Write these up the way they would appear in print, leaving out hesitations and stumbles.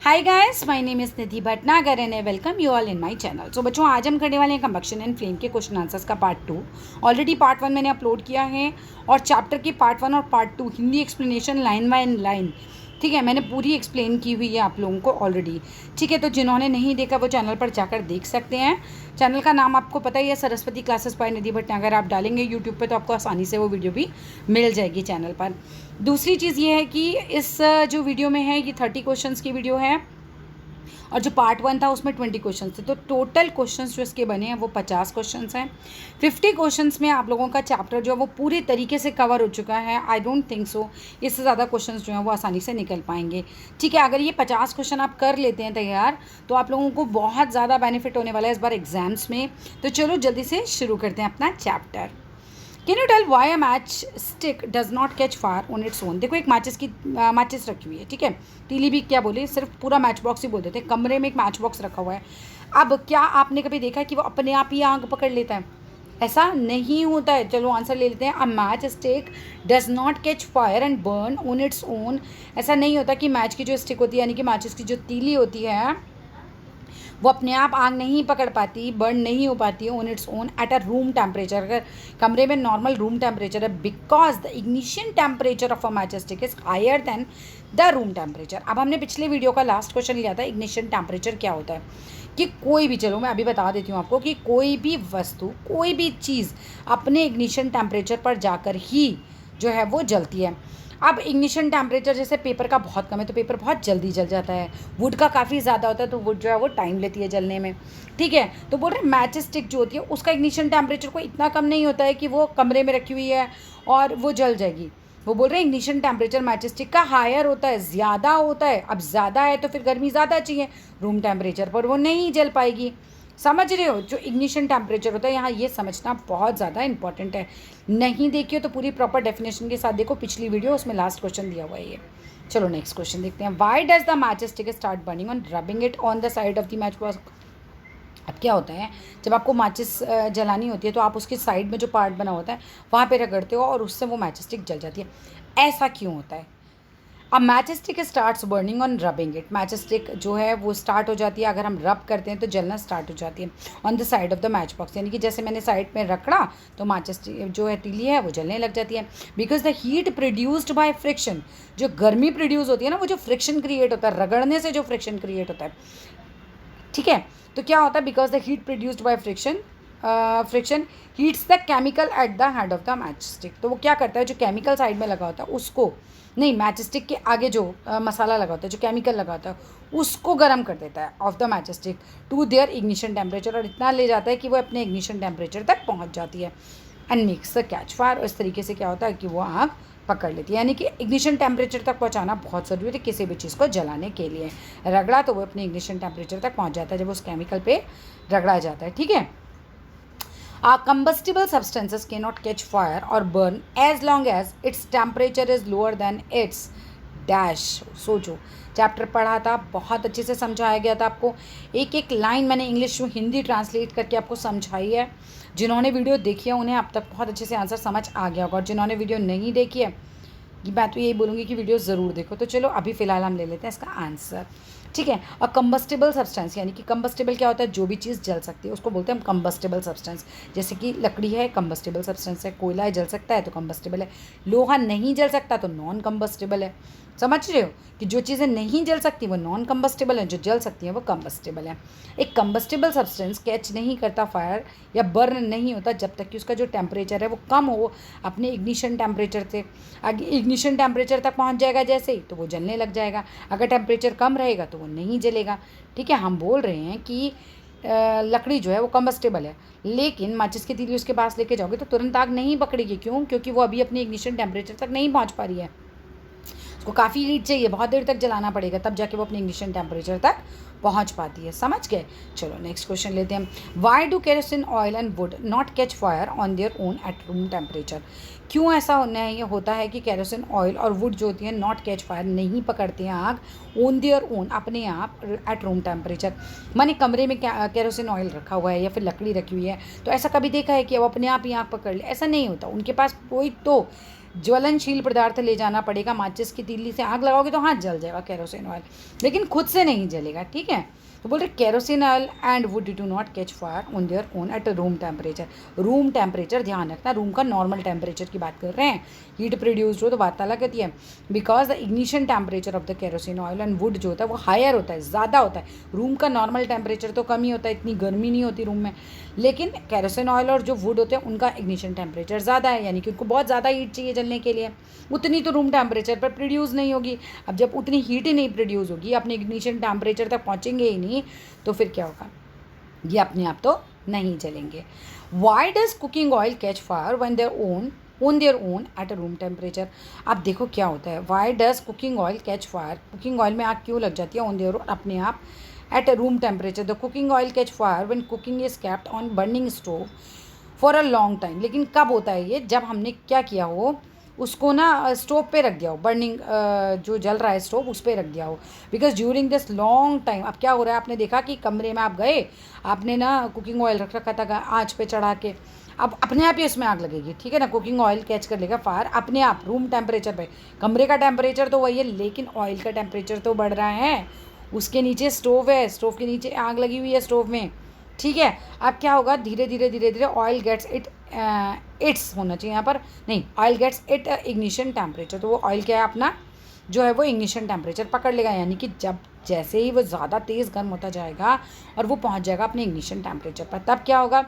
Hi guys, my name is Nidhi Bhatnagar and I welcome you all in my channel. So बच्चों, आज हम करने वाले हैं कंबक्शन एंड फ्लेम के क्वेश्चन आंसर्स का पार्ट 2। ऑलरेडी पार्ट 1 मैंने अपलोड किया है और चैप्टर की पार्ट 1 और part 2 Hindi explanation line by line, ठीक है, मैंने पूरी एक्सप्लेन की हुई है आप लोगों को ऑलरेडी। ठीक है, तो जिन्होंने नहीं देखा वो चैनल पर जाकर देख सकते हैं। चैनल का नाम आपको पता ही है, सरस्वती क्लासेस बाय निधि भटनागर। आप डालेंगे यूट्यूब पे तो आपको आसानी से वो वीडियो भी मिल जाएगी चैनल पर। दूसरी चीज़ ये है कि इस जो वीडियो में है ये 30 क्वेश्चन की वीडियो है और जो पार्ट 1 था उसमें 20 क्वेश्चन थे, तो टोटल क्वेश्चंस जो इसके बने हैं वो 50 क्वेश्चंस हैं। 50 क्वेश्चंस में आप लोगों का चैप्टर जो है वो पूरी तरीके से कवर हो चुका है। आई डोंट थिंक सो इससे ज़्यादा क्वेश्चंस जो हैं वो आसानी से निकल पाएंगे। ठीक है, अगर ये 50 क्वेश्चन आप कर लेते हैं तैयार तो आप लोगों को बहुत ज़्यादा बेनिफिट होने वाला है इस बार एग्जाम्स में। तो चलो जल्दी से शुरू करते हैं अपना chapter. Can you tell why a match stick does not catch fire on its own. देखो, एक मैचिस रखी हुई है, ठीक है। तीली भी क्या बोले, सिर्फ पूरा मैच बॉक्स ही बोल देते हैं। कमरे में एक मैच बॉक्स रखा हुआ है। अब क्या आपने कभी देखा है कि वो अपने आप ही आग पकड़ लेता है? ऐसा नहीं होता है। चलो आंसर ले लेते हैं। अ match stick does not catch fire and burn on its own. ऐसा नहीं होता कि मैच की जो स्टिक होती है, यानी कि मैचिस की जो तीली होती है, वो अपने आप आग नहीं पकड़ पाती, बर्न नहीं हो पाती है on its own at a room temperature. अगर कमरे में नॉर्मल रूम टेम्परेचर है, because the ignition temperature of a match stick is higher than the room temperature. अब हमने पिछले वीडियो का लास्ट क्वेश्चन लिया था, इग्निशन टेम्परेचर क्या होता है कि कोई भी, चलो मैं अभी बता देती हूँ आपको, कि कोई भी वस्तु, कोई भी चीज़ अपने इग्निशन टेम्परेचर पर जाकर ही जो है वो जलती है। अब इग्निशन टेम्परेचर जैसे पेपर का बहुत कम है तो पेपर बहुत जल्दी जल जाता है। वुड का काफ़ी ज़्यादा होता है तो वुड जो है वो टाइम लेती है जलने में। ठीक है, तो बोल रहे हैं मैच स्टिक जो होती है उसका इग्निशन टेम्परेचर कोई इतना कम नहीं होता है कि वो कमरे में रखी हुई है और वो जल जाएगी। वो बोल रहे हैं इग्निशन टेम्परेचर मैच स्टिक का हायर होता है, ज़्यादा होता है। अब ज़्यादा है तो फिर गर्मी ज़्यादा चाहिए, रूम टेम्परेचर पर वो नहीं जल पाएगी। समझ रहे हो? जो इग्निशन टेम्परेचर होता है यहाँ, ये समझना बहुत ज़्यादा इंपॉर्टेंट है। नहीं देखिए तो पूरी प्रॉपर डेफिनेशन के साथ देखो पिछली वीडियो, उसमें लास्ट क्वेश्चन दिया हुआ है ये। चलो नेक्स्ट क्वेश्चन देखते हैं। Why does the match stick start burning on rubbing it on the side of the match box. अब क्या होता है, जब आपको माचिस जलानी होती है तो आप उसके साइड में जो पार्ट बना होता है वहाँ पे रगड़ते हो और उससे वो मैच स्टिक जल जाती है। ऐसा क्यों होता है? अब match stick starts burning on rubbing it. Match stick जो है वो स्टार्ट हो जाती है, अगर हम रब करते हैं तो जलना स्टार्ट हो जाती है on the side of the match box, यानी कि जैसे मैंने साइड में रखड़ा तो मैच स्टिक जो है तीली है वो जलने लग जाती है। Because the heat produced by friction, जो गर्मी प्रोड्यूस होती है ना, वो जो फ्रिक्शन क्रिएट होता है, रगड़ने से जो फ्रिक्शन क्रिएट होता है, ठीक है, तो क्या होता है, because the heat produced by friction heats the chemical at the head of the match stick. तो वो क्या करता है, जो केमिकल साइड में लगा होता है उसको, नहीं, मैच स्टिक के आगे जो मसाला लगा होता है, जो केमिकल लगा होता है, उसको गर्म कर देता है of the match stick to their ignition temperature, और इतना ले जाता है कि वो अपने इग्निशन टेम्परेचर तक पहुंच जाती है and makes the catch fire. और इस तरीके से क्या होता है कि वो आग पकड़ लेती है। यानी कि इग्निशन टेम्परेचर तक पहुंचाना बहुत ज़रूरी है किसी भी चीज़ को जलाने के लिए। रगड़ा तो वो अपने इग्निशन टेम्परेचर तक पहुंच जाता है जब उस केमिकल पे रगड़ा जाता है, ठीक है। Combustible substances cannot catch fire or burn as long as its temperature is lower than its dash. सोचो, चैप्टर पढ़ा था, बहुत अच्छे से समझाया गया था आपको। एक एक लाइन मैंने इंग्लिश में हिंदी ट्रांसलेट करके आपको समझाई है। जिन्होंने वीडियो देखी है उन्हें अब तक बहुत अच्छे से आंसर समझ आ गया होगा, और जिन्होंने वीडियो नहीं देखी है मैं तो यही बोलूँगी कि वीडियो ज़रूर देखो। तो चलो अभी फ़िलहाल हम ले लेते हैं इसका आंसर, ठीक है। और कंबस्टेबल सब्सटेंस, यानी कि कंबस्टेबल क्या होता है, जो भी चीज़ जल सकती है उसको बोलते हैं हम कंबस्टेबल सब्सटेंस। जैसे कि लकड़ी है, कंबस्टेबल सब्सटेंस है। कोयला जल सकता है तो कंबस्टेबल है। लोहा नहीं जल सकता तो नॉन कंबस्टेबल है। समझ रहे हो कि जो चीज़ें नहीं जल सकती वो नॉन कंबस्टेबल है, जो जल सकती हैं वो कंबस्टेबल है। एक कंबस्टेबल सब्सटेंस कैच नहीं करता फायर या बर्न नहीं होता जब तक कि उसका जो टेम्परेचर है वो कम हो अपने इग्निशन टेम्परेचर से। इग्निशन टेम्परेचर तक पहुंच जाएगा जैसे ही तो वो जलने लग जाएगा। अगर टेम्परेचर कम रहेगा तो वो नहीं जलेगा, ठीक है। हम बोल रहे हैं कि लकड़ी जो है वो कंबस्टेबल है, लेकिन माचिस की तीली उसके पास लेके जाओगे तो तुरंत आग नहीं पकड़ेगी। क्यों? क्योंकि वो अभी अपने इग्निशन टेम्परेचर तक नहीं पहुंच पा रही है। उसको काफ़ी हीट चाहिए, बहुत देर तक जलाना पड़ेगा, तब जाके वो अपने इग्निशन टेम्परेचर तक पहुंच पाती है। समझ गए? चलो नेक्स्ट क्वेश्चन लेते हैं। Why do kerosene oil and would not catch fire on their own at room temperature. क्यों ऐसा होता है कि केरोसिन ऑयल और वुड जो होती है नॉट कैच फायर, नहीं पकड़ते हैं आग ऑन देयर ओन, अपने आप, एट रूम टेम्परेचर। माने कमरे में केरोसिन ऑयल रखा हुआ है या फिर लकड़ी रखी हुई है तो ऐसा कभी देखा है कि वो अपने आप ही आग पकड़ ले? ऐसा नहीं होता। उनके पास कोई तो ज्वलनशील पदार्थ ले जाना पड़ेगा, माचिस की तीली से आग लगाओगे तो हाथ जल जाएगा केरोसिन ऑयल, लेकिन खुद से नहीं जलेगा, ठीक है। तो बोल रहे kerosene oil and would do not catch fire on their own at room temperature. Room temperature ध्यान रखना, रूम का नॉर्मल टेम्परेचर की बात कर रहे हैं, हीट प्रोड्यूस्ड हो तो बात अलग होती है। Because the ignition temperature of the kerosene oil and would जो होता है वो हायर होता है, ज़्यादा होता है। रूम का नॉर्मल टेम्परेचर तो कम ही होता है, इतनी गर्मी नहीं होती रूम में, लेकिन केरोसिन ऑयल और जो वुड होते हैं उनका इग्निशन टेम्परेचर ज़्यादा है, यानी कि उनको बहुत ज़्यादा हीट चाहिए जलने के लिए, उतनी तो रूम टेम्परेचर पर प्रोड्यूस नहीं होगी। अब जब उतनी हीट ही नहीं प्रोड्यूस होगी, अपने इग्निशन टेम्परेचर तक पहुँचेंगे ही नहीं, तो फिर क्या होगा, ये अपने आप तो नहीं जलेंगे। Why does cooking oil catch fire on their own at a room temperature. अब देखो क्या होता है, why does cooking oil catch fire, cooking oil में आग क्यों लग जाती है ऑन देयर ओन, अपने आप, eight a room temperature. The cooking oil catch fire when cooking is kept on burning stove for a long time. लेकिन कब होता है ये, जब हमने क्या किया हो, उसको ना स्टोव पे रख दिया हो, बर्निंग जो जल रहा है स्टोव उस पर रख दिया हो। Because during this long time, अब क्या हो रहा है, आपने देखा कि कमरे में आप गए, आपने ना कुकिंग ऑयल रख रखा था आँच पे चढ़ा के, अब अपने आप ही उसमें आग लगेगी, ठीक है ना, कुकिंग ऑयल कैच कर लेगा फायर अपने आप रूम टेम्परेचर पे। कमरे का टेम्परेचर तो वही है, लेकिन ऑयल का टेम्परेचर तो बढ़ रहा है, उसके नीचे स्टोव है, स्टोव के नीचे आग लगी हुई है स्टोव में, ठीक है। अब क्या होगा, धीरे धीरे धीरे धीरे ऑयल गेट्स इट्स होना चाहिए यहाँ पर, नहीं, oil gets it ignition temperature. तो वो ऑयल क्या है अपना जो है वो इग्निशन टेम्परेचर पकड़ लेगा, यानी कि जब जैसे ही वो ज़्यादा तेज़ गर्म होता जाएगा और वो पहुँच जाएगा अपने इग्निशन टेम्परेचर पर, तब क्या होगा,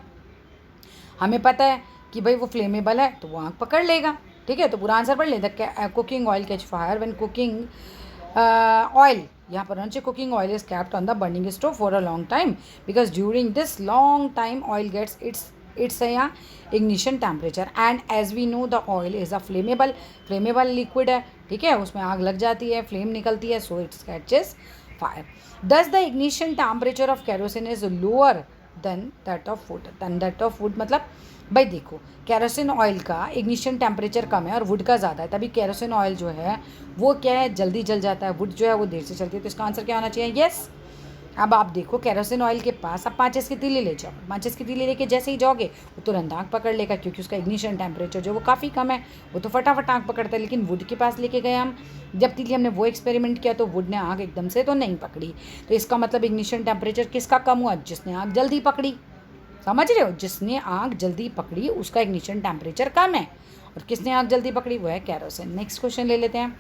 हमें पता है कि भाई वो फ्लेमेबल है तो वो आग पकड़ लेगा, ठीक है। तो पूरा आंसर पढ़ लेते, cooking oil catch fire when cooking oil, यहाँ पर होना चाहिए cooking oil is kept on the burning stove for a long time, because during this long time oil gets its यहाँ ignition temperature, and as we know the oil is a flammable liquid है, ठीक है, उसमें आग लग जाती है, flame निकलती है, सो इट्स कैचेस फायर। दस the ignition temperature of kerosene is lower than that of would, मतलब भाई देखो केरोसिन ऑयल का इग्निशन टेम्परेचर कम है और वुड का ज़्यादा है, तभी केरोसिन ऑयल जो है वो क्या है, जल्दी जल जाता है, वुड जो है वो देर से चलती है। तो इसका आंसर क्या होना चाहिए, यस। अब आप देखो केरोसिन ऑयल के पास आप माचिस की तीली ले जाओ, माचिस की तीली लेके जैसे ही जाओगे वो तुरंत आग पकड़ लेगा, क्योंकि उसका इग्निशन टेम्परेचर जो वो काफ़ी कम है, वो तो फटाफट आग पकड़ता है। लेकिन वुड के पास लेके गए हम, जब तीली हमने वो एक्सपेरिमेंट किया तो वुड ने आग एकदम से तो नहीं पकड़ी। तो इसका मतलब इग्निशन टेम्परेचर किसका कम हुआ, जिसने आग जल्दी पकड़ी, समझ रहे हो, जिसने आग जल्दी पकड़ी उसका इग्निशन टेम्परेचर कम है, और किसने आग जल्दी पकड़ी वो है केरोसिन। नेक्स्ट क्वेश्चन ले लेते हैं,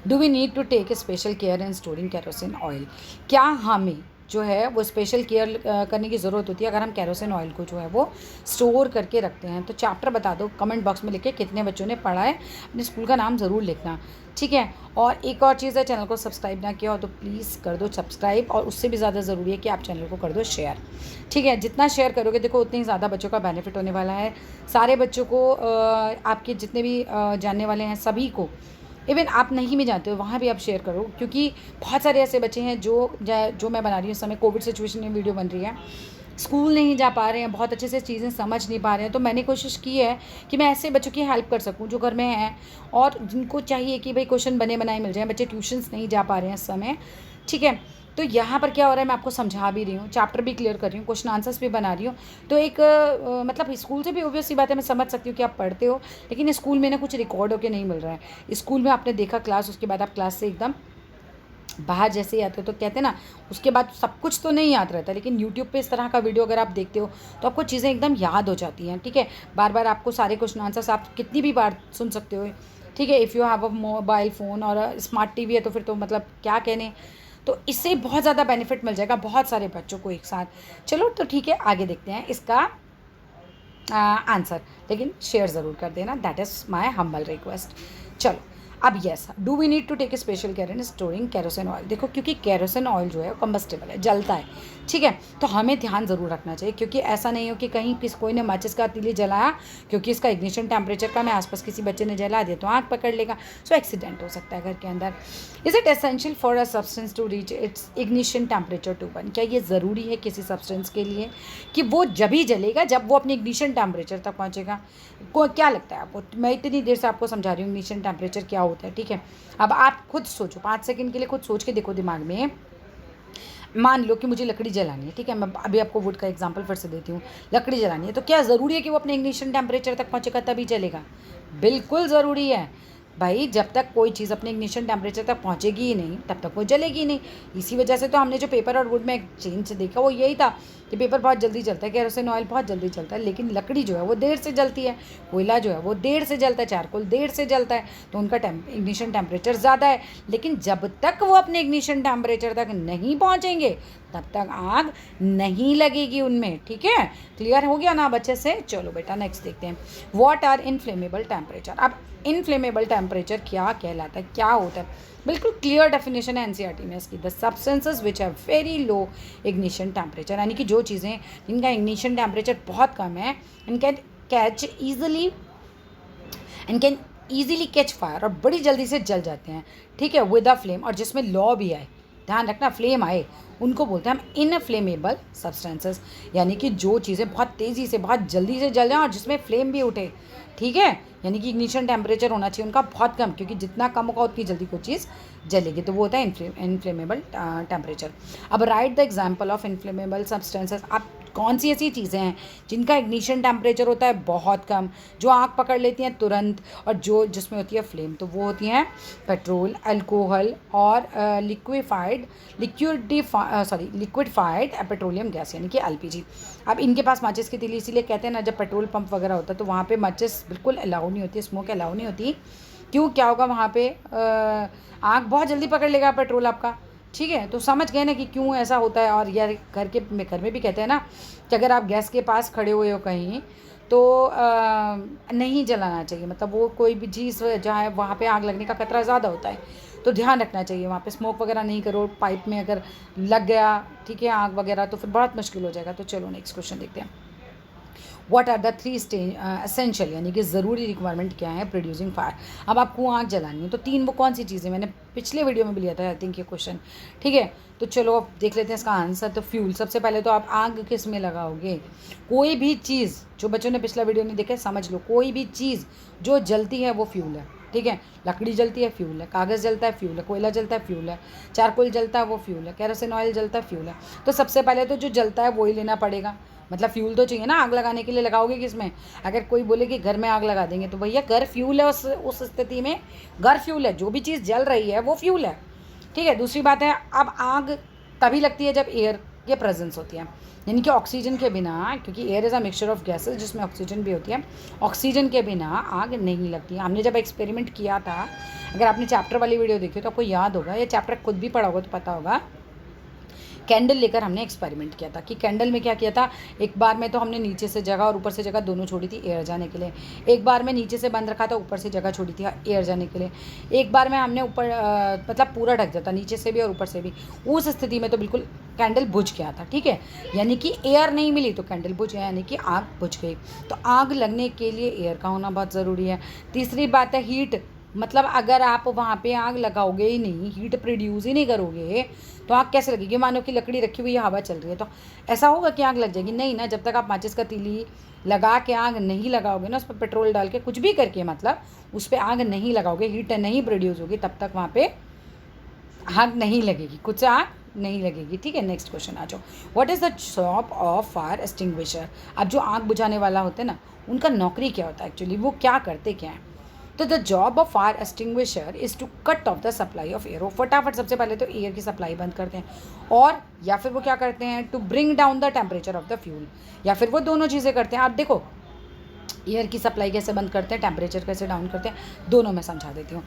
do we need to take a special care in storing kerosene oil. क्या हमें जो है वो स्पेशल केयर करने की ज़रूरत होती है अगर हम केरोसिन ऑयल को जो है वो स्टोर करके रखते हैं। तो चैप्टर बता दो कमेंट बॉक्स में लिख के, कितने बच्चों ने पढ़ा है, अपने स्कूल का नाम ज़रूर लिखना, ठीक है। और एक और चीज़ है, चैनल को सब्सक्राइब ना किया हो तो प्लीज़ कर दो सब्सक्राइब, और उससे भी ज़्यादा ज़रूरी है कि आप चैनल को कर दो शेयर, ठीक है। जितना शेयर करोगे देखो उतने ही ज़्यादा बच्चों का बेनिफिट होने वाला है, सारे बच्चों को, आपके जितने भी जानने वाले हैं सभी को, इवन आप नहीं भी जानते हो वहाँ भी आप शेयर करो, क्योंकि बहुत सारे ऐसे बच्चे हैं जो मैं बना रही हूँ इस समय, कोविड सिचुएशन में वीडियो बन रही है, स्कूल नहीं जा पा रहे हैं, बहुत अच्छे से चीज़ें समझ नहीं पा रहे हैं। तो मैंने कोशिश की है कि मैं ऐसे बच्चों की हेल्प कर सकूं जो घर में हैं और जिनको चाहिए कि भाई क्वेश्चन बने बनाए मिल जाए, बच्चे ट्यूशन्स नहीं जा पा रहे हैं इस समय, ठीक है। तो यहाँ पर क्या हो रहा है, मैं आपको समझा भी रही हूँ, चैप्टर भी क्लियर कर रही हूँ, क्वेश्चन आंसर्स भी बना रही हूँ। तो एक मतलब स्कूल से भी ऑब्वियस सी बात है, मैं समझ सकती हूँ कि आप पढ़ते हो, लेकिन स्कूल में ना कुछ रिकॉर्ड होकर नहीं मिल रहा है। स्कूल में आपने देखा क्लास, उसके बाद आप क्लास से एकदम बाहर जैसे ही आते हो तो कहते हैं ना, उसके बाद सब कुछ तो नहीं याद रहता, लेकिन यूट्यूब पे इस तरह का वीडियो अगर आप देखते हो तो आपको चीज़ें एकदम याद हो जाती हैं, ठीक है। बार बार आपको सारे क्वेश्चन आंसर्स आप कितनी भी बार सुन सकते हो, ठीक है। If you have a mobile phone और स्मार्ट टीवी है तो फिर तो मतलब क्या कहने, तो इससे बहुत ज़्यादा बेनिफिट मिल जाएगा बहुत सारे बच्चों को एक साथ। चलो तो ठीक है, आगे देखते हैं इसका आंसर, लेकिन शेयर ज़रूर कर देना, that is my humble request. चलो अब yes, do we need to take a special care in storing kerosene oil. देखो क्योंकि केरोसिन ऑयल जो है वो कम्बस्टेबल है, जलता है, ठीक है। तो हमें ध्यान ज़रूर रखना चाहिए, क्योंकि ऐसा नहीं हो कि कहीं कोई ने माचिस का तीली जलाया, क्योंकि इसका इग्निशन टेम्परेचर कम है, आसपास किसी बच्चे ने जला दिया तो आग पकड़ लेगा, सो एक्सीडेंट हो सकता है घर के अंदर। Is it essential for a substance to reach its ignition temperature to burn. क्या ये ज़रूरी है किसी सब्सटेंस के लिए कि वो जब ही जलेगा जब वो अपने इग्निशन टेम्परेचर तक पहुँचेगा। को क्या लगता है आपको, मैं इतनी देर से आपको समझा रही हूँ इग्निशन टेम्परेचर क्या होता है, ठीक है। अब आप खुद सोचो, 5 सेकंड के लिए खुद सोच के देखो दिमाग में, मान लो कि मुझे लकड़ी जलानी है, ठीक है, मैं अभी आपको वुड का एग्जांपल फिर से देती हूँ। लकड़ी जलानी है तो क्या ज़रूरी है कि वो अपने इग्निशन टेम्परेचर तक पहुँचेगा तभी जलेगा? बिल्कुल ज़रूरी है भाई। जब तक कोई चीज़ अपने इग्निशन टेम्परेचर तक पहुंचेगी ही नहीं तब तक वो जलेगी नहीं। इसी वजह से तो हमने जो पेपर और वुड में चेंज देखा वो यही था कि पेपर बहुत जल्दी जलता है, केरोसिन ऑयल बहुत जल्दी जलता है, लेकिन लकड़ी जो है वो देर से जलती है, कोयला जो है वो देर से जलता है, चारकोल देर से जलता है, तो उनका इग्निशन टेम्परेचर ज़्यादा है। लेकिन जब तक वो अपने इग्निशन टेम्परेचर तक नहीं पहुँचेंगे तब तक आग नहीं लगेगी उनमें। ठीक है, क्लियर हो गया ना बच्चे से? चलो बेटा नेक्स्ट देखते हैं। What are inflammable temperature. अब इनफ्लेमेबल टेम्परेचर क्या कहलाता है, क्या होता है? बिल्कुल क्लियर डेफिनेशन है एनसीईआरटी में इसकी। The substances which have very low ignition temperature, यानी कि जो चीज़ें जिनका इग्निशन टेम्परेचर बहुत कम है, and can catch easily catch fire, और बड़ी जल्दी से जल जाते हैं। ठीक है, विद अ फ्लेम, और जिसमें लॉ भी आए, ध्यान रखना फ्लेम आए, उनको बोलते हैं हम इनफ्लेमेबल सब्सटेंसेस, यानी कि जो चीज़ें बहुत तेज़ी से बहुत जल्दी से जल जाएं और जिसमें फ्लेम भी उठे। ठीक है, यानी कि इग्निशन टेम्परेचर होना चाहिए उनका बहुत कम, क्योंकि जितना कम होगा उतनी जल्दी कोई चीज़ जलेगी, तो वो होता है इनफ्लेमेबल टेम्परेचर। अब right the example of inflammable substances. आप कौन सी ऐसी चीज़ें हैं जिनका इग्निशन टेम्परेचर होता है बहुत कम, जो आग पकड़ लेती हैं तुरंत, और जो जिसमें होती है फ्लेम, तो वो होती हैं पेट्रोल, अल्कोहल और लिक्विडफाइड पेट्रोलियम गैस, यानी कि एलपीजी। अब इनके पास माचिस की तीली, इसीलिए कहते हैं ना जब पेट्रोल पंप वगैरह होता है तो वहाँ पे माचिस बिल्कुल अलाउ नहीं होती, स्मोक अलाउ नहीं होती। क्यों, क्या होगा वहाँ पे? आग बहुत जल्दी पकड़ लेगा पेट्रोल आपका। ठीक है, तो समझ गए ना कि क्यों ऐसा होता है। और यार घर में भी कहते हैं ना कि अगर आप गैस के पास खड़े हुए हो कहीं तो नहीं जलाना चाहिए, मतलब वो कोई भी चीज़ जहाँ है वहाँ पे आग लगने का खतरा ज़्यादा होता है, तो ध्यान रखना चाहिए वहाँ पे स्मोक वगैरह नहीं करो। पाइप में अगर लग गया, ठीक है, आग वगैरह, तो फिर बहुत मुश्किल हो जाएगा। तो चलो नेक्स्ट क्वेश्चन देखते हैं। What are the three essential, यानी कि ज़रूरी रिक्वायरमेंट क्या है प्रोड्यूसिंग फायर। अब आपको आग जलानी है तो तीन वो कौन सी चीज़ें, मैंने पिछले वीडियो में भी लिया था आई थिंक ये क्वेश्चन। ठीक है, तो चलो अब देख लेते हैं इसका आंसर। तो फ्यूल, सबसे पहले तो आप आग किस में लगाओगे? कोई भी चीज़, जो बच्चों ने पिछला वीडियो नहीं देखा समझ लो, कोई भी चीज़ जो जलती है वो फ्यूल है। ठीक है, लकड़ी जलती है फ्यूल है, कागज़ जलता है फ्यूल है, कोयला जलता है फ्यूल है, चारकोल जलता है वो फ्यूल है, केरोसिन ऑयल जलता है फ्यूल है। तो सबसे पहले तो जो जलता है वही लेना पड़ेगा, मतलब फ्यूल तो चाहिए ना आग लगाने के लिए। लगाओगे किस में? अगर कोई बोले कि घर में आग लगा देंगे, तो भैया घर फ्यूल है, उस स्थिति में घर फ्यूल है, जो भी चीज़ जल रही है वो फ्यूल है। ठीक है, दूसरी बात है, अब आग तभी लगती है जब एयर की प्रेजेंस होती है, यानी कि ऑक्सीजन के बिना, क्योंकि air is a mixture of gases जिसमें ऑक्सीजन भी होती है, ऑक्सीजन के बिना आग नहीं लगती। हमने जब एक्सपेरिमेंट किया था, अगर आपने चैप्टर वाली वीडियो देखी तो आपको याद होगा, ये चैप्टर खुद भी पढ़ा होगा तो पता होगा। कैंडल लेकर हमने एक्सपेरिमेंट किया था कि कैंडल में क्या किया था, एक बार में तो हमने नीचे से जगह और ऊपर से जगह दोनों छोड़ी थी एयर जाने के लिए, एक बार में नीचे से बंद रखा था, ऊपर से जगह छोड़ी थी एयर जाने के लिए, एक बार में हमने ऊपर मतलब पूरा ढक जाता नीचे से भी और ऊपर से भी। उस स्थिति में तो बिल्कुल कैंडल बुझ गया था। ठीक है, यानी कि एयर नहीं मिली तो कैंडल बुझ गया, यानी कि आग बुझ गई। तो आग लगने के लिए एयर का होना बहुत ज़रूरी है। तीसरी बात है हीट, मतलब अगर आप वहाँ पे आग लगाओगे ही नहीं, हीट प्रोड्यूस ही नहीं करोगे, तो आग कैसे लगेगी? मानो कि लकड़ी रखी हुई है, हवा चल रही है, तो ऐसा होगा कि आग लग जाएगी? नहीं ना। जब तक आप माचिस का तीली लगा के आग नहीं लगाओगे ना, उस पर पेट्रोल डाल के कुछ भी करके, मतलब उस पर आग नहीं लगाओगे, हीट नहीं प्रोड्यूस होगी, तब तक वहाँ पे आग नहीं लगेगी, कुछ आग नहीं लगेगी। ठीक है, नेक्स्ट क्वेश्चन आ जाओ। What is the job of fire extinguisher. अब जो आग बुझाने वाला होता है ना, उनका नौकरी क्या होता है एक्चुअली, वो क्या करते क्या हैं? तो the job of fire extinguisher is to cut off the supply of air. वो फटाफट सबसे पहले तो एयर की सप्लाई बंद करते हैं, और या फिर वो क्या करते हैं, to bring down the temperature of the fuel, या फिर वो दोनों चीज़ें करते हैं। आप देखो एयर की सप्लाई कैसे बंद करते हैं, टेम्परेचर कैसे डाउन करते हैं, दोनों मैं समझा देती हूँ।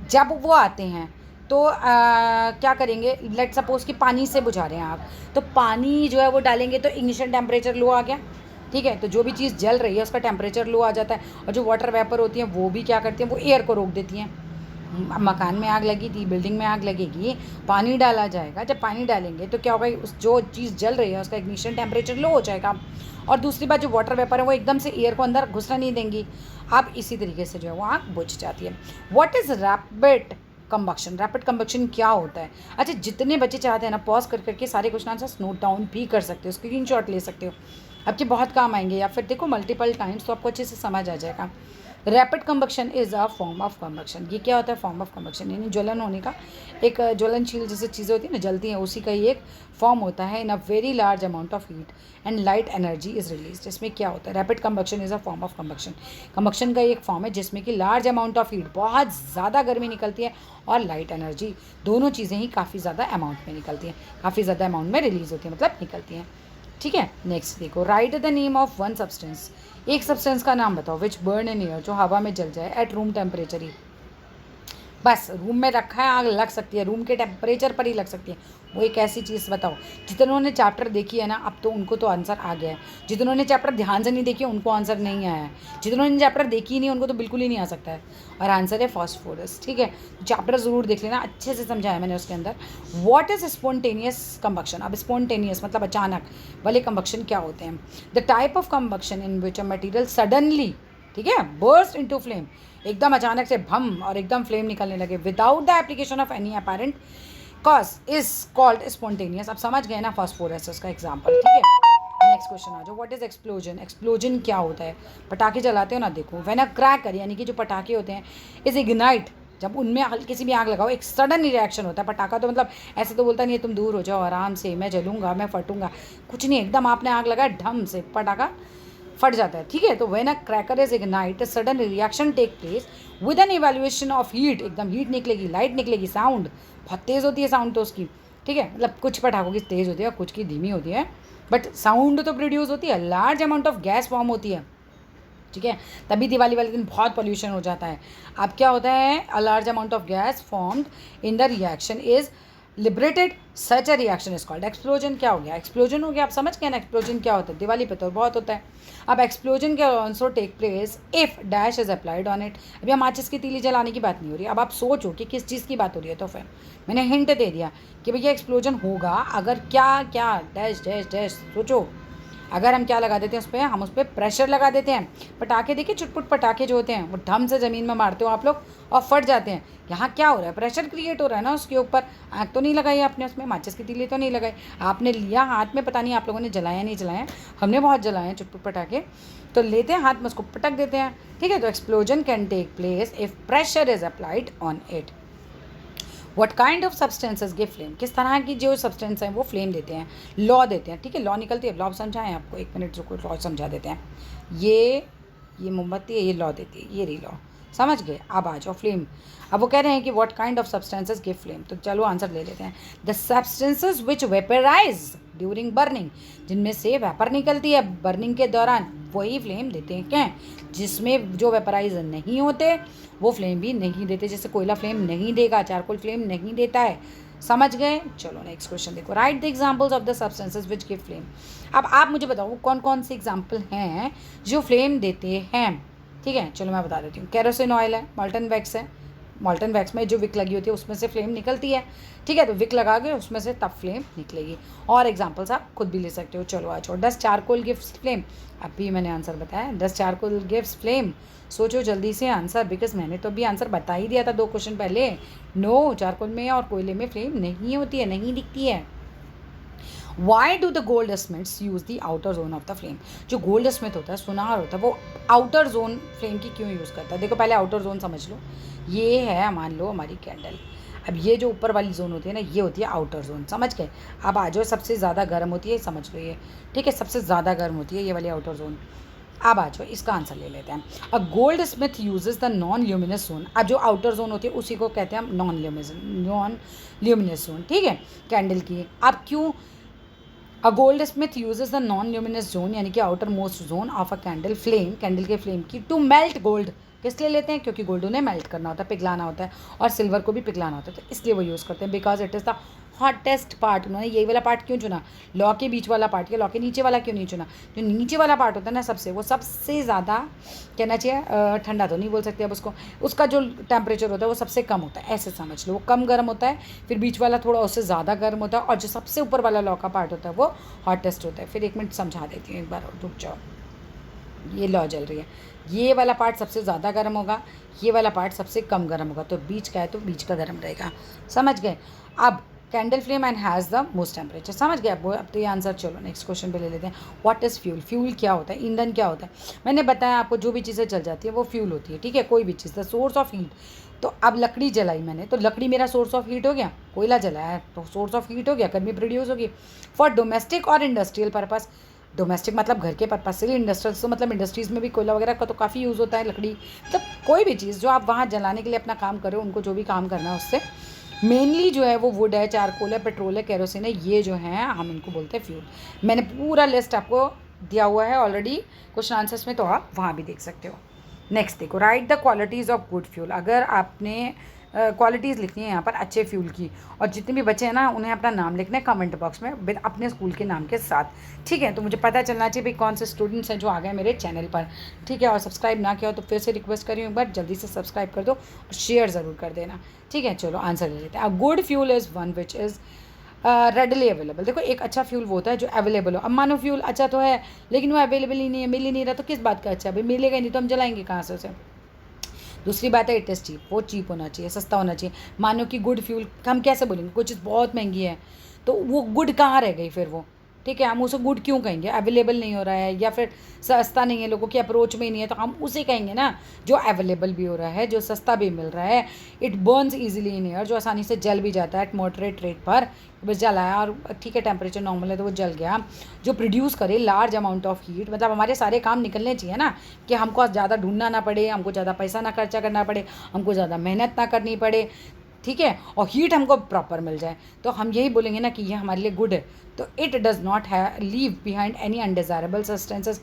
जब वो आते हैं तो क्या करेंगे, लेट सपोज कि पानी से बुझा रहे हैं आग, तो पानी जो है वो डालेंगे तो इग्निशन टेम्परेचर लो आ गया। ठीक है, तो जो भी चीज़ जल रही है उसका टेम्परेचर लो आ जाता है, और जो वाटर वेपर होती हैं वो भी क्या करती हैं, वो एयर को रोक देती हैं। मकान में आग लगी थी, बिल्डिंग में आग लगेगी, पानी डाला जाएगा, जब पानी डालेंगे तो क्या होगा, उस जो चीज़ जल रही है उसका इग्निशन टेम्परेचर लो हो जाएगा। और दूसरी बात, जो वाटर वेपर है वो एकदम से एयर को अंदर घुसना नहीं देंगी, अब इसी तरीके से जो है वो आग बुझ जाती है। What is rapid combustion. Rapid combustion क्या होता है? अच्छा, जितने बच्चे चाहते हैं ना पॉज कर करके सारे क्वेश्चन आंसर्स नोट डाउन भी कर सकते हो, स्क्रीनशॉट ले सकते हो, आपके बहुत काम आएंगे, या फिर देखो मल्टीपल टाइम्स तो आपको अच्छे से समझ आ जाएगा। Rapid combustion is a form of combustion. ये क्या होता है? फॉर्म ऑफ कंबक्शन, यानी ज्वलन होने का एक ज्वलनशील जैसे चीज़ें होती है ना, जलती हैं, उसी का ही एक फॉर्म होता है। In a very large amount of heat and light energy is release. इसमें क्या होता है? Rapid combustion is a form of combustion. Combustion का एक फॉर्म है जिसमें कि लार्ज अमाउंट ऑफ हीट, बहुत ज़्यादा गर्मी निकलती है, और लाइट एनर्जी, दोनों चीज़ें ही काफ़ी ज़्यादा अमाउंट में निकलती हैं, काफ़ी ज़्यादा अमाउंट में रिलीज होती है, मतलब निकलती हैं। ठीक है, नेक्स्ट देखो, right the name of one substance. एक सब्सटेंस का नाम बताओ विच बर्न इन एयर, जो हवा में जल जाए एट रूम टेम्परेचर ही। बस रूम में रखा है, आग लग सकती है, रूम के टेम्परेचर पर ही लग सकती है। वो एक ऐसी चीज़ बताओ। जितनों ने चैप्टर देखी है ना, अब तो उनको तो आंसर आ गया है। जितनों ने चैप्टर ध्यान से नहीं देखी उनको आंसर नहीं आया है। जितनों ने चैप्टर देखी नहीं उनको तो बिल्कुल ही नहीं आ सकता है। और आंसर है फॉस्फोरस। ठीक है, चैप्टर ज़रूर देख लेना, अच्छे से समझाया मैंने उसके अंदर। What is spontaneous combustion. अब स्पॉन्टेनियस मतलब अचानक वाले कंबक्शन क्या होते हैं? The type of combustion in which a material suddenly, ठीक है, बर्स्ट इनटू फ्लेम, एकदम अचानक से भम और एकदम फ्लेम निकलने लगे, without the application of any apparent cause is called spontaneous. अब समझ गए ना, फॉस्फोरस उसका एग्जाम्पल। ठीक है, नेक्स्ट क्वेश्चन आ जाओ। What is explosion. एक्सप्लोजन क्या होता है? पटाखे जलाते हो ना, देखो, व्हेन अ क्रैकर, यानी कि जो पटाखे होते हैं, इज इग्नाइट, जब उनमें हल्की सी भी आग लगाओ, एक सडन रिएक्शन होता है। पटाखा तो मतलब ऐसे तो बोलता नहीं है तुम दूर हो जाओ आराम से, मैं जलूंगा, मैं फटूंगा, कुछ नहीं, एकदम आपने आग लगाया, ढम से पटाखा फट जाता है। ठीक है, तो when a cracker is ignite, sudden reaction take place with an evaluation of heat, एकदम हीट निकलेगी, लाइट निकलेगी, साउंड बहुत तेज़ होती है साउंड तो उसकी। ठीक है, मतलब कुछ पटाखों की तेज़ होती है और कुछ की धीमी होती है, बट साउंड तो प्रोड्यूस होती है। Large amount of gas form होती है। ठीक है, तभी दिवाली वाले दिन बहुत पॉल्यूशन हो जाता है। अब क्या होता है? A large amount of gas formed in the reaction is liberated, such a reaction is called explosion. क्या हो गया? एक्सप्लोजन हो गया। आप समझ गए ना एक्सप्लोजन क्या होता है? दिवाली पे तो बहुत होता है। अब explosion can also take place if dash is applied on it. अभी हम माचिस की तीली जलाने की बात नहीं हो रही, अब आप सोचो कि किस चीज़ की बात हो रही है। तो फिर मैंने हिंट दे दिया कि भैया एक्सप्लोजन होगा अगर क्या क्या डैश डैश डैश। सोचो, अगर हम क्या लगा देते हैं उस पर, हम उस पर प्रेशर लगा देते हैं। पटाखे देखिए, चुटपुट पटाखे जो होते हैं वो ढम से ज़मीन में मारते हो आप लोग और फट जाते हैं। यहाँ क्या हो रहा है? प्रेशर क्रिएट हो रहा है ना उसके ऊपर। आग तो नहीं लगाई आपने उसमें, माचिस की तीली तो नहीं लगाई, आपने लिया हाथ में, पता नहीं आप लोगों ने जलाया नहीं जलाया, हमने बहुत जलाए हैं चुटपुट पटाखे। तो लेते हैं हाथ में, उसको पटक देते हैं। ठीक है, तो explosion can take place if pressure is applied on it. What kind of substances give flame. किस तरह की जो सब्सटेंस हैं वो फ्लेम देते हैं, लॉ देते हैं। ठीक है, लॉ निकलती है। लॉ समझाएं आपको, एक मिनट रुको, लॉ समझा देते हैं। ये मोमबत्ती है, ये लॉ देती है, ये रही लॉ, समझ गए? अब आ जाओ फ्लेम। अब वो कह रहे हैं कि what kind of substances give flame, तो चलो आंसर ले लेते हैं। The substances which vaporise during burning, जिनमें से वेपर निकलती है बर्निंग के दौरान, वही फ्लेम देते हैं। क्या? जिसमें जो वेपराइज नहीं होते वो फ्लेम भी नहीं देते। जैसे कोयला फ्लेम नहीं देगा, चारकोल फ्लेम नहीं देता है। समझ गए? चलो नेक्स्ट क्वेश्चन देखो। Right the examples of the substances which give flame. अब आप मुझे बताओ वो कौन कौन से एग्जाम्पल हैं जो फ्लेम देते हैं। ठीक है, चलो मैं बता देती हूँ। केरोसिन ऑयल है, मॉल्टन वैक्स है, मॉल्टन वैक्स में जो विक लगी होती है उसमें से फ्लेम निकलती है। ठीक है, तो विक लगा के उसमें से तब फ्लेम निकलेगी। और एग्जांपल्स आप खुद भी ले सकते हो। चलो आ जाओ। Dust charcoal gives flame. अभी मैंने आंसर बताया, डस्ट चारकोल गिव्स फ्लेम। सोचो जल्दी से आंसर, बिकॉज मैंने तो अभी आंसर बता ही दिया था 2 क्वेश्चन पहले। नो, चारकोल में और कोयले में फ्लेम नहीं होती है, नहीं दिखती है। Why do the gold Smiths use the outer zone of the flame. जो गोल्ड स्मिथ होता है, सुनार होता है, वो आउटर जोन फ्लेम की क्यों यूज़ करता है? देखो पहले आउटर जोन समझ लो। ये है, मान लो, हमारी कैंडल। अब ये जो ऊपर वाली जोन होती है ना, ये होती है आउटर जोन, समझ गए? अब आ जाओ, सबसे ज़्यादा गर्म होती है, समझ लो ये। ठीक है, सबसे ज़्यादा गर्म होती है ये वाली आउटर जोन। अब आ जाओ, इसका आंसर ले लेते हैं। A gold Smith uses the non luminous zone. अब जो आउटर जोन होती है उसी को कहते हैं हम नॉन ल्यूमिनस जोन। ठीक है, कैंडल की। अब क्यों a gold Smith uses the non luminous zone, यानी कि outer most zone of a candle flame, candle के फ्लेम की, टू मेल्ट गोल्ड। किस लिए लेते हैं? क्योंकि गोल्ड उन्हें मेल्ट करना होता है, पिघलाना होता है, और सिल्वर को भी पिघलाना होता है, तो इसलिए वो यूज़ करते हैं। Because it is the hottest part. उन्होंने यही वाला पार्ट क्यों चुना? लॉ के बीच वाला पार्ट, या लॉ के नीचे वाला क्यों नहीं चुना? जो नीचे वाला पार्ट होता है ना, सबसे, वो सबसे ज़्यादा, कहना चाहिए ठंडा तो नहीं बोल सकते अब उसको, उसका जो टेम्परेचर होता है वो सबसे कम होता है, ऐसे समझ लो। वो कम गर्म होता है, फिर बीच वाला थोड़ा उससे ज़्यादा गर्म होता है, और जो सबसे ऊपर वाला लॉ का पार्ट होता है वो हॉटेस्ट होता है। फिर एक मिनट समझा देती हूँ, एक बार रुक जाओ। ये लॉ जल रही है, ये वाला पार्ट सबसे ज़्यादा गर्म होगा, ये वाला पार्ट सबसे कम गर्म होगा, तो बीच का है तो बीच का गर्म रहेगा। समझ गए? अब candle flame and has the most temperature. समझ गए आप? अब तो ये आंसर। चलो नेक्स्ट क्वेश्चन पे ले लेते हैं। What is fuel? फ्यूल क्या होता है? ईंधन क्या होता है? मैंने बताया आपको, जो भी चीज़ें जल जाती है वो फ्यूल होती है, ठीक है, कोई भी चीज़। The source of heat. तो अब लकड़ी जलाई मैंने, तो लकड़ी मेरा सोर्स ऑफ हीट हो गया। कोयला जलाया है तो सोर्स ऑफ हीट हो गया, गर्मी प्रोड्यूस होगी। फॉर डोमेस्टिक और इंडस्ट्रियल पर्पस। डोमेस्टिक मतलब घर के पर्पज से, इंडस्ट्रियल तो मतलब इंडस्ट्रीज़ में भी कोयला वगैरह का तो काफ़ी यूज़ होता है लकड़ी। मतलब कोई भी चीज़ जो आप वहाँ जलाने के लिए अपना काम करो, उनको जो भी काम करना है उससे मेनली जो है वो वुड है, चारकोल है, पेट्रोल है, केरोसिन है, ये जो हैं हम इनको बोलते हैं फ्यूल। मैंने पूरा लिस्ट आपको दिया हुआ है ऑलरेडी क्वेश्चन आंसर्स में, तो आप वहाँ भी देख सकते हो। नेक्स्ट देखो, right the qualities of good fuel. अगर आपने क्वालिटीज़ लिखनी है यहाँ पर अच्छे फ्यूल की, और जितने भी बच्चे हैं ना उन्हें अपना नाम लिखना है कमेंट बॉक्स में विद अपने स्कूल के नाम के साथ, ठीक है। तो मुझे पता चलना चाहिए भाई कौन से स्टूडेंट्स हैं जो आ गए मेरे चैनल पर, ठीक है। और सब्सक्राइब ना किया हो तो फिर से रिक्वेस्ट करी हूँ, एक बार जल्दी से सब्सक्राइब कर दो और शेयर ज़रूर कर देना, ठीक है। चलो आंसर ले लेते हैं। A good fuel is one which is readily available. देखो एक अच्छा फ्यूल वो होता है जो अवेलेबल हो। अब मानो फ्यूल अच्छा तो है लेकिन वो अवेलेबल ही नहीं है, मिल ही नहीं रहा, तो किस बात का अच्छा है भाई? मिलेगा ही नहीं तो हम जलाएंगे कहाँ से उसे? दूसरी बात है इट इज़ चीप। वो चीप होना चाहिए, सस्ता होना चाहिए। मानो कि गुड फ्यूल हम कैसे बोलेंगे? कोई चीज़ बहुत महंगी है तो वो गुड कहाँ रह गई फिर वो, ठीक है। हम उसे गुड क्यों कहेंगे? अवेलेबल नहीं हो रहा है या फिर सस्ता नहीं है, लोगों की अप्रोच में ही नहीं है, तो हम उसे कहेंगे ना जो अवेलेबल भी हो रहा है, जो सस्ता भी मिल रहा है। It Burns easily in air, जो आसानी से जल भी जाता है एट मॉडरेट रेट पर। बस जलाया और ठीक है, टेम्परेचर नॉर्मल है तो वो जल गया। जो प्रोड्यूस करे लार्ज अमाउंट ऑफ हीट, मतलब हमारे सारे काम निकलने चाहिए ना, कि हमको ज़्यादा ढूंढना ना पड़े, हमको ज़्यादा पैसा ना खर्चा करना पड़े, हमको ज़्यादा मेहनत ना करनी पड़े, ठीक है, और हीट हमको प्रॉपर मिल जाए, तो हम यही बोलेंगे ना कि ये हमारे लिए गुड है। तो it does not leave behind any undesirable substances.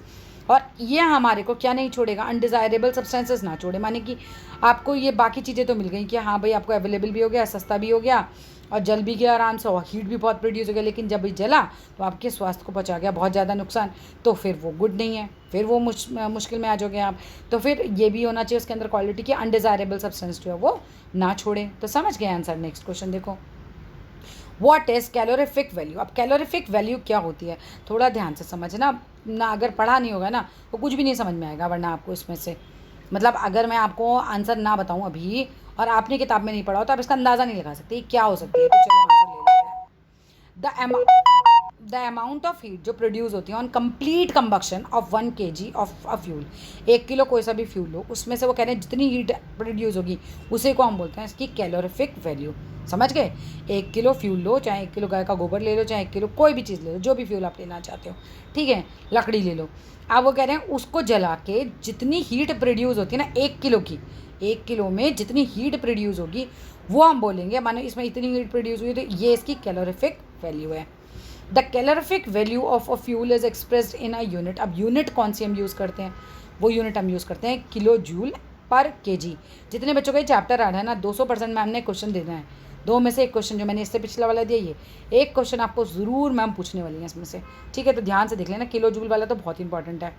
और ये हमारे को क्या नहीं छोड़ेगा? अनडिज़ायरेबल सब्सटेंसेस ना छोड़े, माने कि आपको ये बाकी चीज़ें तो मिल गई कि हाँ भाई आपको अवेलेबल भी हो गया, सस्ता भी हो गया और जल भी गया आराम से, और हीट भी बहुत प्रोड्यूस हो गया, लेकिन जब ये जला तो आपके स्वास्थ्य को पहुँचा गया बहुत ज़्यादा नुकसान, तो फिर वो गुड नहीं है, फिर वो मुश्किल में आ जाओगे आप। तो फिर ये भी होना चाहिए उसके अंदर क्वालिटी की अनडिज़ायरेबल सब्सटेंस जो है वो ना छोड़े। तो समझ गए आंसर। नेक्स्ट क्वेश्चन देखो, व्हाट इज़ कैलोरीफिक वैल्यू। अब कैलोरीफिक वैल्यू क्या होती है, थोड़ा ध्यान से समझना ना, अगर पढ़ा नहीं होगा ना तो कुछ भी नहीं समझ में आएगा, वरना आपको इसमें से मतलब अगर मैं आपको आंसर ना बताऊं अभी और आपने किताब में नहीं पढ़ा हो तो आप इसका अंदाज़ा नहीं लगा सकते क्या हो सकती है। तो चलो आंसर ले लेते हैं। द अमाउंट ऑफ हीट जो प्रोड्यूस होती है on complete combustion of 1 kg of a fuel. 1 kilo कोई सा भी फ्यूल हो, उसमें से वो कह रहे हैं जितनी हीट प्रोड्यूस होगी उसे को हम बोलते हैं इसकी कैलोरीफिक वैल्यू। समझ गए? 1 किलो फ्यूल लो, चाहे 1 किलो गाय का गोबर ले लो, चाहे 1 किलो कोई भी चीज़ ले लो, जो भी फ्यूल आप लेना चाहते हो, ठीक है, लकड़ी ले लो। अब वो कह रहे हैं उसको जला के जितनी हीट प्रोड्यूस होती है ना 1 किलो की, 1 किलो में जितनी हीट प्रोड्यूस होगी वो हम बोलेंगे, मानो इसमें इतनी हीट प्रोड्यूस हुई तो ये इसकी कैलोरीफिक वैल्यू है। The calorific value of a fuel is expressed in a unit. अब यूनिट कौन सी हम यूज़ करते हैं? वो यूनिट हम यूज़ करते हैं किलो जूल पर केजी। जितने बच्चों का ये चैप्टर आ रहा है ना 200% मैम ने क्वेश्चन देना है, दो में से एक क्वेश्चन जो मैंने इससे पिछला वाला दिया, ये एक क्वेश्चन आपको ज़रूर मैम पूछने वाली है इसमें से, ठीक है। तो ध्यान से देख लेना, किलो जूल वाला तो बहुत इंपॉर्टेंट है।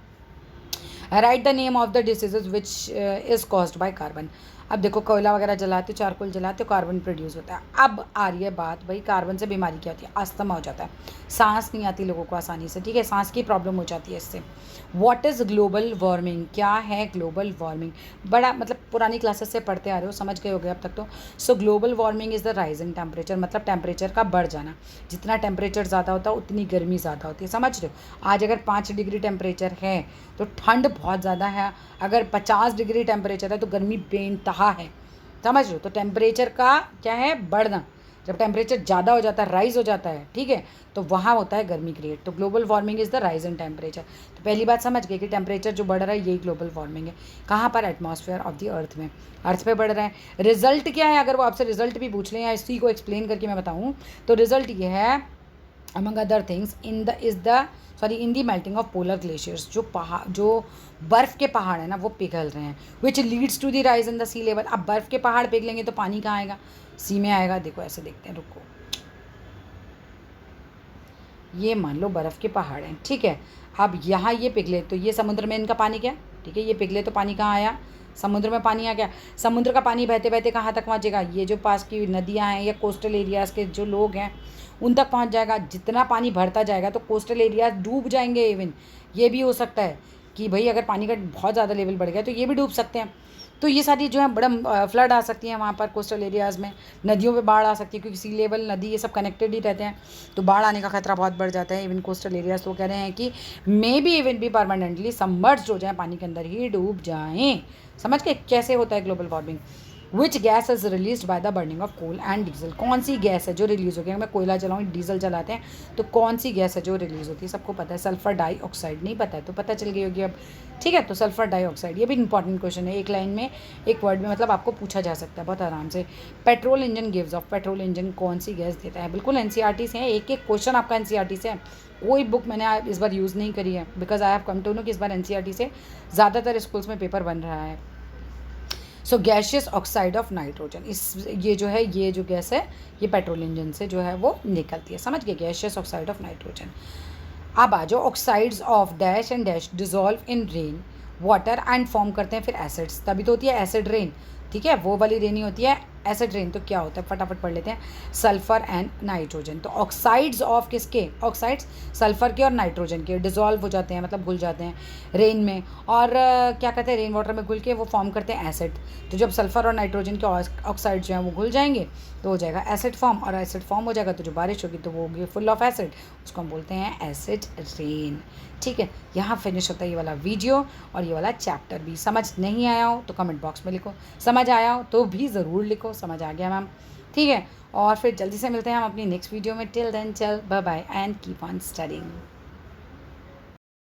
Right the name of the diseases which is caused by carbon. अब देखो कोयला वगैरह जलाते हो, चारकोल जलाते हो, कार्बन प्रोड्यूस होता है। अब आ रही है बात भाई कार्बन से बीमारी क्या होती है? अस्थमा हो जाता है, सांस नहीं आती लोगों को आसानी से, ठीक है, सांस की प्रॉब्लम हो जाती है इससे। What is global warming? क्या है ग्लोबल वार्मिंग? बड़ा मतलब पुरानी क्लासेस से पढ़ते आ रहे हो, समझ गए हो गए अब तक तो। सो global warming is the rise in temperature, मतलब टेम्परेचर का बढ़ जाना। जितना टेम्परेचर ज़्यादा होता है उतनी गर्मी ज़्यादा होती है, समझ रहे हो? आज अगर 5 डिग्री टेम्परेचर है तो ठंड बहुत ज़्यादा है, अगर 50 डिग्री टेम्परेचर है तो गर्मी बेइंतहा है, समझ रहे हो? तो टेम्परेचर का क्या है? बढ़ना। जब टेम्परेचर ज़्यादा हो जाता है, राइज हो जाता है, ठीक है, तो वहाँ होता है गर्मी क्रिएट। तो global warming is the rise in temperature. तो पहली बात समझ गए कि टेम्परेचर जो बढ़ रहा है यही ग्लोबल वार्मिंग है। कहाँ पर? एटमॉस्फेयर ऑफ द अर्थ में, अर्थ पे बढ़ रहा है। रिजल्ट क्या है? अगर वो आपसे रिजल्ट भी पूछ लें या इसी को एक्सप्लेन करके मैं बताऊँ तो रिजल्ट ये है, among other things in the melting of polar glaciers, जो बर्फ़ के पहाड़ है ना वो पिघल रहे हैं, which leads to the rise in the sea level। अब बर्फ़ के पहाड़ पिघलेंगे तो पानी कहाँ आएगा? सी में आएगा। देखो ऐसे देखते हैं, रुको, ये मान लो बर्फ़ के पहाड़ हैं, ठीक है। अब यहाँ ये पिघले तो ये समुद्र में इनका पानी क्या, ठीक है, ये पिघले तो पानी कहाँ आया? समुद्र में पानी आ गया। समुद्र का पानी बहते बहते कहाँ तक पहुँचेगा? ये जो पास की नदियाँ हैं या कोस्टल एरियाज़ के जो लोग हैं उन तक पहुँच जाएगा। जितना पानी बढ़ता जाएगा तो कोस्टल एरियाज डूब जाएंगे। इवन ये भी हो सकता है कि भाई अगर पानी का बहुत ज़्यादा लेवल बढ़ गया तो ये भी डूब सकते हैं। तो ये सारी जो है बड़ा फ्लड आ सकती है वहाँ पर कोस्टल एरियाज़ में, नदियों पे बाढ़ आ सकती है क्योंकि सी लेवल नदी ये सब कनेक्टेड ही रहते हैं, तो बाढ़ आने का खतरा बहुत बढ़ जाता है इवन कोस्टल एरियाज़। तो कह रहे हैं कि मे बी इवन भी परमानेंटली सबमर्ज हो जाए, पानी के अंदर ही डूब जाएँ। समझ के कैसे होता है global warming. Which gas is release by the burning of coal and diesel, कौन सी गैस है जो रिलीज होगी, अगर मैं कोयला जलाऊँ डीजल जलाते हैं तो कौन सी गैस है जो रिलीज होती है, सबको पता है सल्फर डाइऑक्साइड, नहीं पता है तो पता चल गई होगी अब, ठीक है। तो सल्फर डाइऑक्साइड, ये भी इंपॉर्टेंट क्वेश्चन है, एक लाइन में एक वर्ड में मतलब आपको पूछा जा सकता है बहुत आराम से। Petrol engine gives off, petrol engine कौन सी गैस देता है, बिल्कुल एनसीईआरटी से है, एक एक क्वेश्चन आपका एनसीईआरटी से है, कोई बुक मैंने इस बार यूज़ नहीं करी है because I have come to know कि इस बार एनसीईआरटी से ज़्यादातर स्कूल्स में पेपर बन रहा है। सो गैशियस ऑक्साइड ऑफ नाइट्रोजन, इस ये जो है ये जो गैस है ये पेट्रोल इंजन से जो है वो निकलती है, समझ गए, गैशियस ऑक्साइड ऑफ नाइट्रोजन। अब आ जाओ, oxides of dash and dash dissolve in rain water and form करते हैं फिर एसिड्स, तभी तो होती है एसिड रेन, ठीक है, वो वाली रेन ही होती है एसिड रेन। तो क्या होता है फटाफट पढ़ लेते हैं, सल्फर एंड नाइट्रोजन। तो ऑक्साइड्स ऑफ किसके, ऑक्साइड्स सल्फर के और नाइट्रोजन के डिजॉल्व हो जाते हैं, मतलब घुल जाते हैं रेन में, और क्या कहते हैं रेन वाटर में घुल के वो फॉर्म करते हैं एसिड। तो जब सल्फर और नाइट्रोजन के ऑक्साइड जो हैं वो घुल जाएंगे तो हो जाएगा एसिड फॉर्म, और एसिड फॉर्म हो जाएगा तो जो बारिश होगी तो वो होगी फुल ऑफ एसिड, उसको हम बोलते हैं एसिड रेन, ठीक है। यहाँ फिनिश होता है ये वाला वीडियो और ये वाला चैप्टर भी। समझ नहीं आया हो तो कमेंट बॉक्स में लिखो, समझ आया हो तो भी ज़रूर लिखो समझ आ गया मैम, ठीक है। और फिर जल्दी से मिलते हैं हम अपनी नेक्स्ट वीडियो में। टिल देन चल bye bye and keep on studying.